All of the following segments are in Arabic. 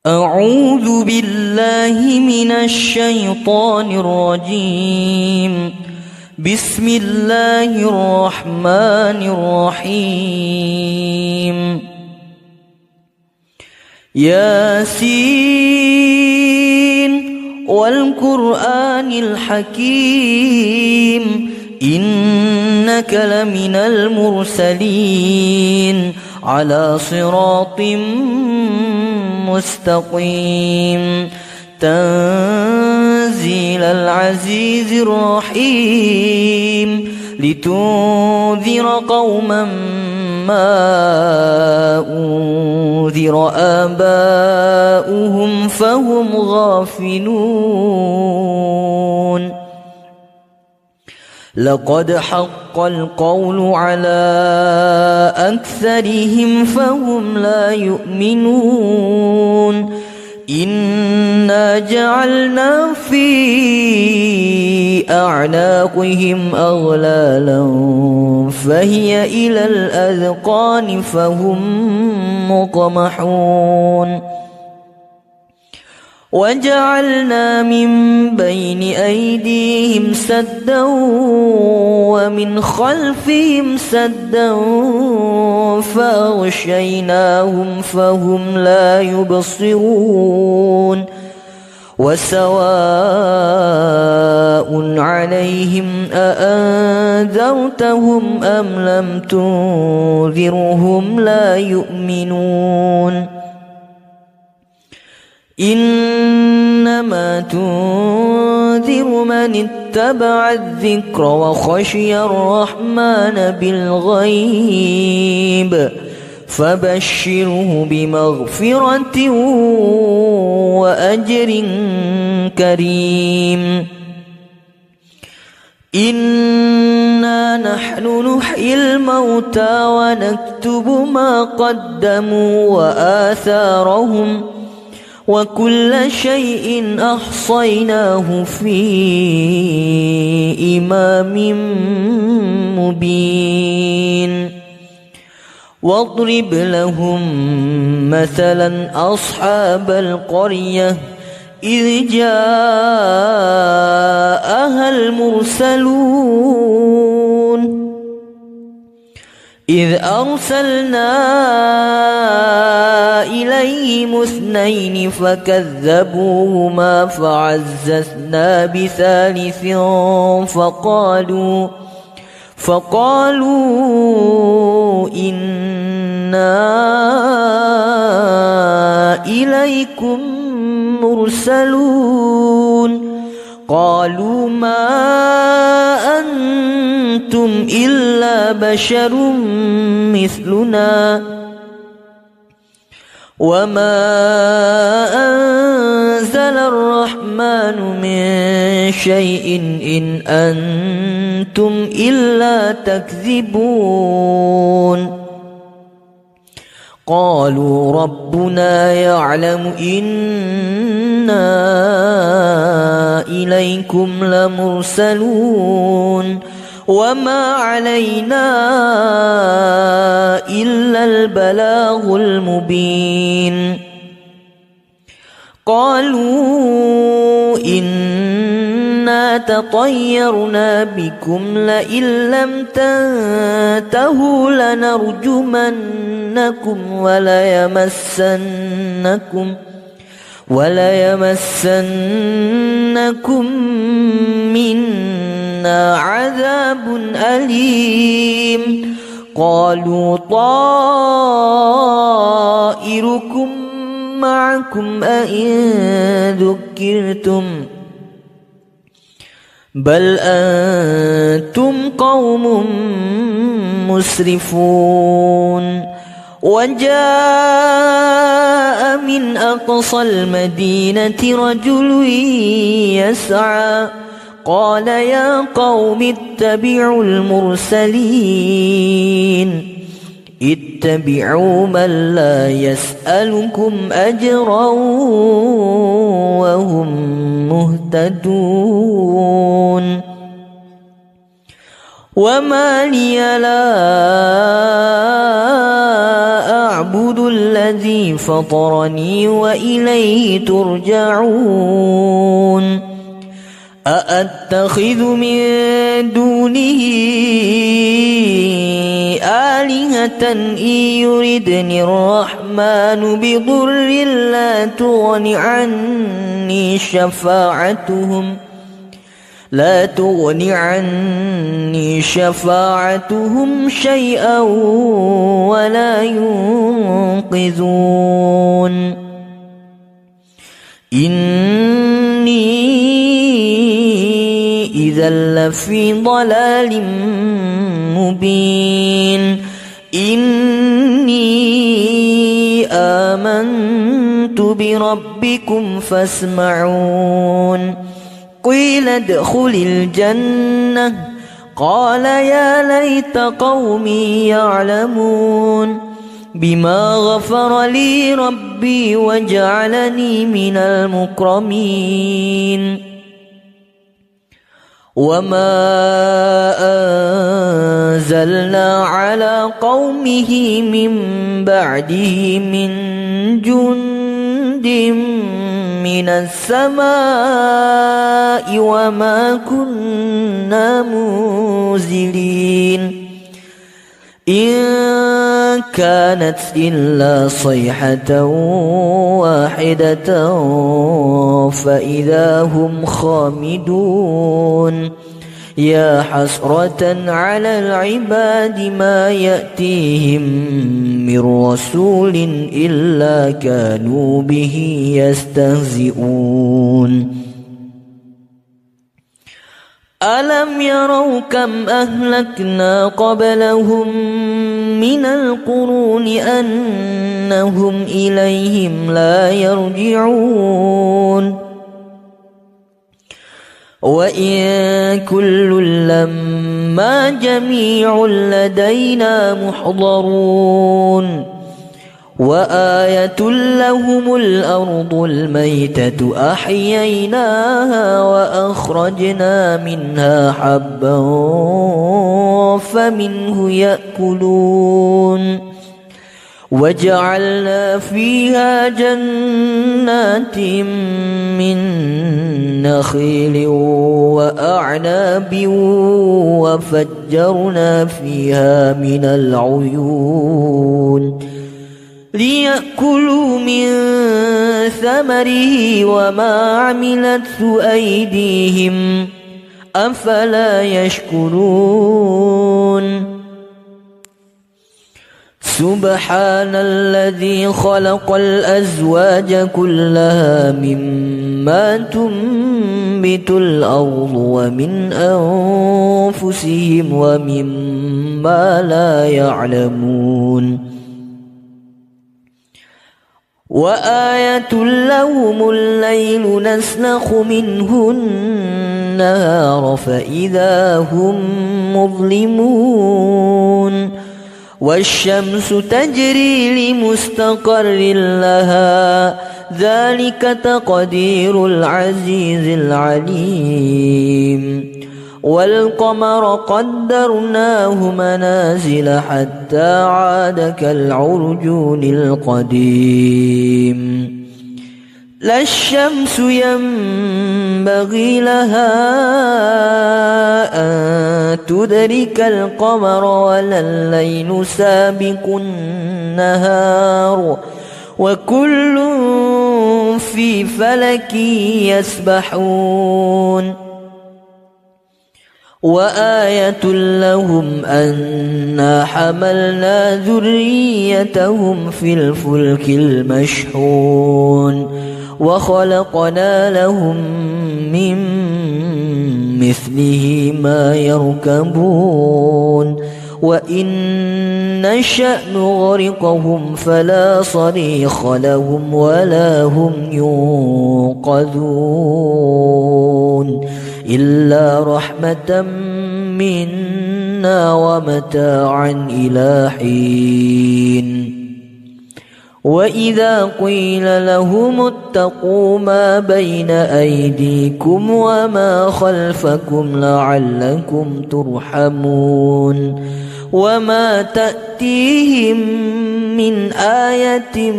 أعوذ بالله من الشيطان الرجيم. بسم الله الرحمن الرحيم. ياسين والقرآن الحكيم إنك لمن المرسلين على صراط مستقيم تنزيل العزيز الرحيم لتنذر قوما ما أنذر آباؤهم فهم غافلون. لقد حق القول على أكثرهم فهم لا يؤمنون. إنا جعلنا في أعناقهم أغلالا فهي إلى الأذقان فهم مقمحون. وجعلنا من بين أيديهم سدا ومن خلفهم سدا فأغشيناهم فهم لا يبصرون. وسواء عليهم أأنذرتهم أم لم تنذرهم لا يؤمنون. إنما تنذر من اتبع الذكر وخشي الرحمن بالغيب فبشره بمغفرة وأجر كريم. إنا نحن نحيي الموتى ونكتب ما قدموا وآثارهم وكل شيء أحصيناه في إمام مبين. واضرب لهم مثلا أصحاب القرية إذ جاءها المرسلون إذ أرسلنا إليهم اثنين فكذبوهما فعززنا بثالث فقالوا إنا إليكم مرسلون. قالوا ما أنتم إلا بشر مثلنا وما أنزل الرحمن من شيء إن أنتم إلا تكذبون. قالوا ربنا يعلم إنا إليكم لمرسلون وما علينا إلا البلاغ المبين. قالوا إنا تطيرنا بكم لئن لم تنتهوا لنرجمنكم وليمسنكم منا عذاب أليم. قالوا طائركم معكم أئن ذكرتم بل أنتم قوم مسرفون. وجاء من أقصى المدينة رجل يسعى قال يا قوم اتبعوا المرسلين اتبعوا من لا يسألكم أجرا وهم مهتدون. وما لي لا أعبد الذي فطرني وإليه ترجعون أأتخذ من دونه آلهة إن يردني الرحمن بضر لا تغن عني شفاعتهم شيئا ولا ينقذون إني إذا لفي ضلال مبين إني آمنت بربكم فاسمعون قيل ادخل الجنة قال يا ليت قومي يعلمون بما غفر لي ربي وجعلني من المكرمين وما أنزلنا على قومه من بعده من جند من السماء وما كنا منزلين إن كانت إلا صيحة واحدة فإذا هم خامدون يا حسرة على العباد ما يأتيهم من رسول إلا كانوا به يستهزئون ألم يروا كم أهلكنا قبلهم من القرون أنهم إليهم لا يرجعون وإن كل لما جميع لدينا محضرون وآية لهم الأرض الميتة أحييناها وأخرجنا منها حبا فمنه يأكلون وجعلنا فيها جنات من نخيل وأعناب وفجرنا فيها من العيون ليأكلوا من ثمره وما عملته أيديهم أفلا يشكرون سبحان الذي خلق الأزواج كلها مما تنبت الأرض ومن أنفسهم ومما لا يعلمون وآية لهم الليل نسلخ منه النهار فإذا هم مظلمون والشمس تجري لمستقر لها ذلك تقدير العزيز العليم والقمر قدرناه منازل حتى عاد كالعرجون القديم لا الشمس ينبغي لها أن تدرك القمر ولا الليل سابق النهار وكل في فلك يسبحون وآية لهم أنا حملنا ذريتهم في الفلك المشحون وخلقنا لهم من مثله ما يركبون وإن نشأ نغرقهم فلا صريخ لهم ولا هم ينقذون إلا رحمة منا ومتاعا إلى حين وإذا قيل لهم اتقوا ما بين أيديكم وما خلفكم لعلكم ترحمون وما تأتيهم من آية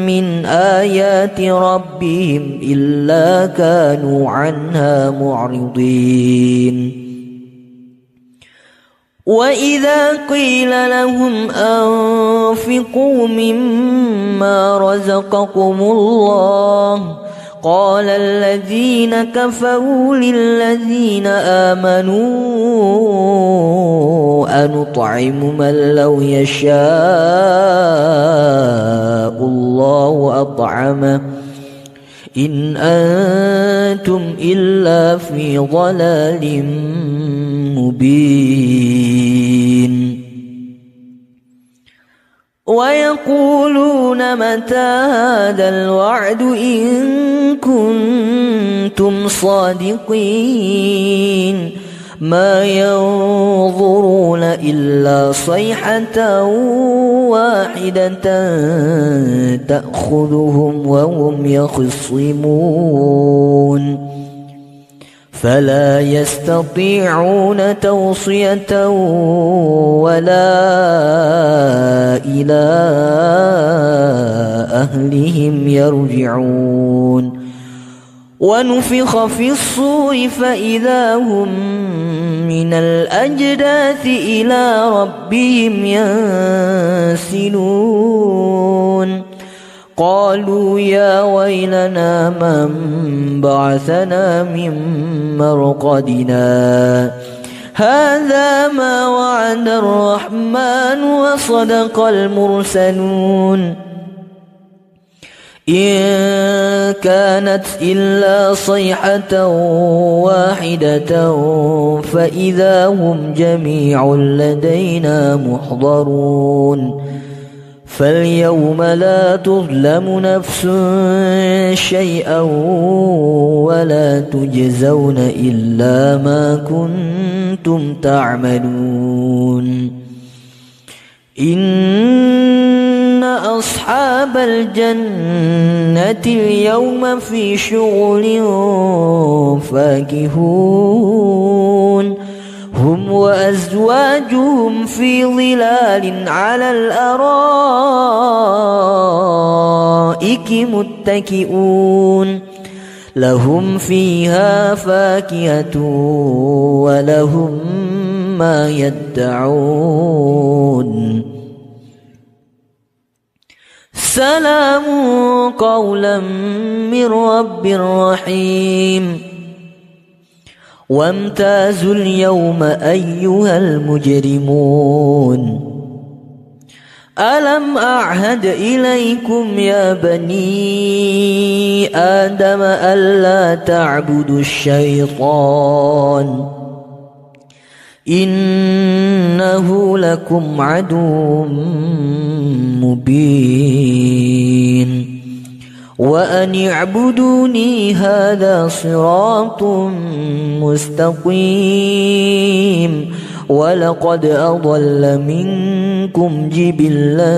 من آيات ربهم إلا كانوا عنها معرضين وإذا قيل لهم أنفقوا مما رزقكم الله قال الذين كفروا للذين آمنوا أنطعم من لو يشاء الله أطعمه إن أنتم إلا في ضلال مبين ويقولون متى هذا الوعد إن كنتم صادقين ما ينظرون إلا صيحة واحدة تأخذهم وهم يخصمون فلا يستطيعون توصية ولا إلى أهلهم يرجعون ونفخ في الصور فإذا هم من الأجداث إلى ربهم ينسلون قالوا يا ويلنا من بعثنا من مرقدنا هذا ما وعد الرحمن وصدق المرسلون إن كانت إلا صيحة واحدة فإذا هم جميع لدينا محضرون فاليوم لا تظلم نفس شيئا ولا تجزون إلا ما كنتم تعملون إن أصحاب الجنة اليوم في شغل فاكهون هم وأزواجهم في ظلال على الأرائك متكئون لهم فيها فاكهة ولهم ما يدعون سلام قولا من رب رحيم وامتازوا اليوم أيها المجرمون ألم أعهد إليكم يا بني آدم ألا تعبدوا الشيطان إنه لكم عدو مبين وأن اعبدوني هذا صراط مستقيم ولقد أضل منكم جبلا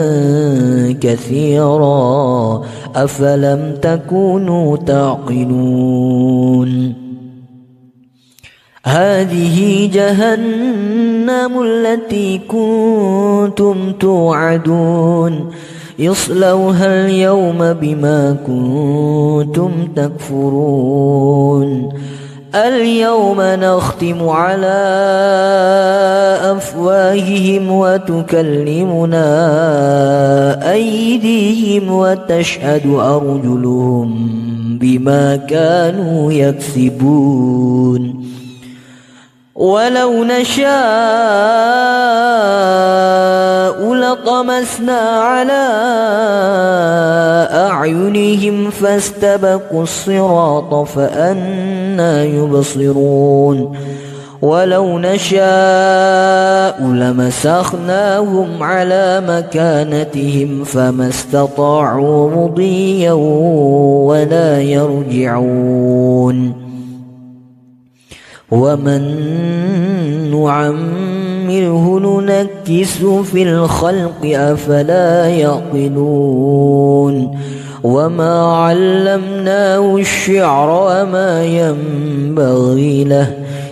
كثيرا أفلم تكونوا تعقلون هذه جهنم التي كنتم توعدون اصلوها اليوم بما كنتم تكفرون اليوم نختم على أفواههم وتكلمنا أيديهم وتشهد أرجلهم بما كانوا يكسبون ولو نشاء لطمسنا على أعينهم فاستبقوا الصراط فأنى يبصرون ولو نشاء لمسخناهم على مكانتهم فما استطاعوا مضيا ولا يرجعون ومن نعمره ننكس في الخلق أفلا يعقلون وما علمناه الشعر وما ينبغي له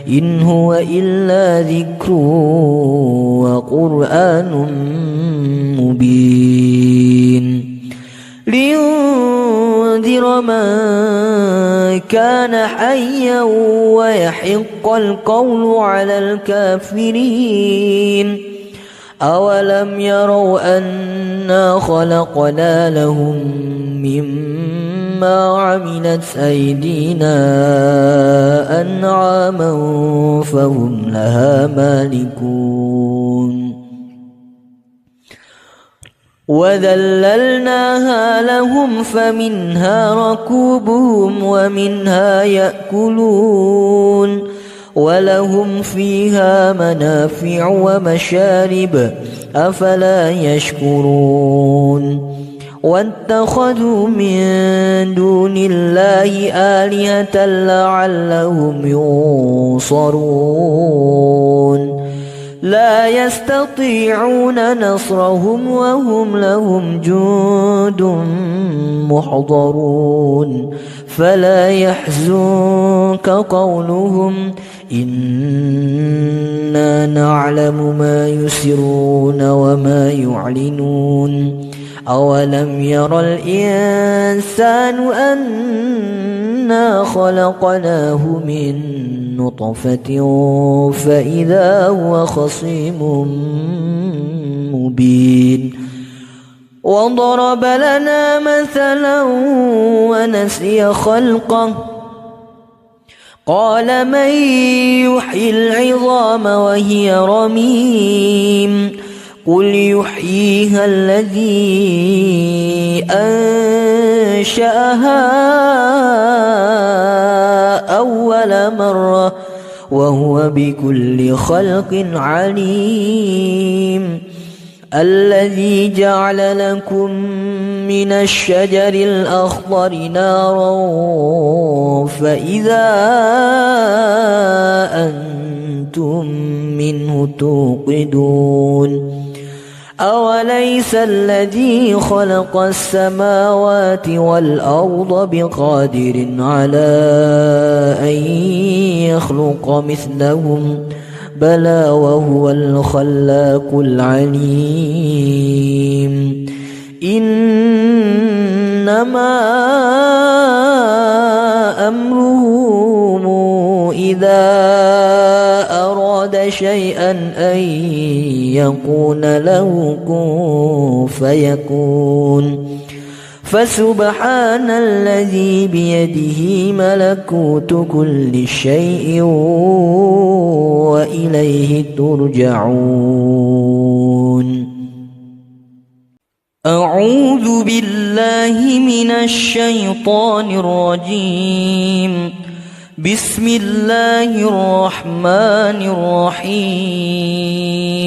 إن هو إلا ذكر وقرآن مبين لينذر من كان حيا ويحق القول على الكافرين أولم يروا أنا خلقنا لهم مما عملت أيدينا أنعاما فهم لها مالكون وذللناها لهم فمنها ركوبهم ومنها يأكلون ولهم فيها منافع ومشارب أفلا يشكرون واتخذوا من دون الله آلهة لعلهم ينصرون لا يستطيعون نصرهم وهم لهم جند محضرون فلا يحزنك قولهم إنا نعلم ما يسرون وما يعلنون أولم ير الإنسان أنا خلقناه من نطفة فإذا هو خصيم مبين وضرب لنا مثلا ونسي خلقه قال من يحيي العظام وهي رميم قل يحييها الذي أنشأها أول مرة وهو بكل خلق عليم الذي جعل لكم من الشجر الأخضر نارا فإذا أنتم منه توقدون أوليس الذي خلق السماوات والأرض بقادر على أن يخلق مثلهم بلى وهو الخلاق العليم إنما أمره إذا أراد شيئا أن يقول له كن فيكون فسبحان الذي بيده ملكوت كل شيء وإليه ترجعون أعوذ بالله من الشيطان الرجيم بسم الله الرحمن الرحيم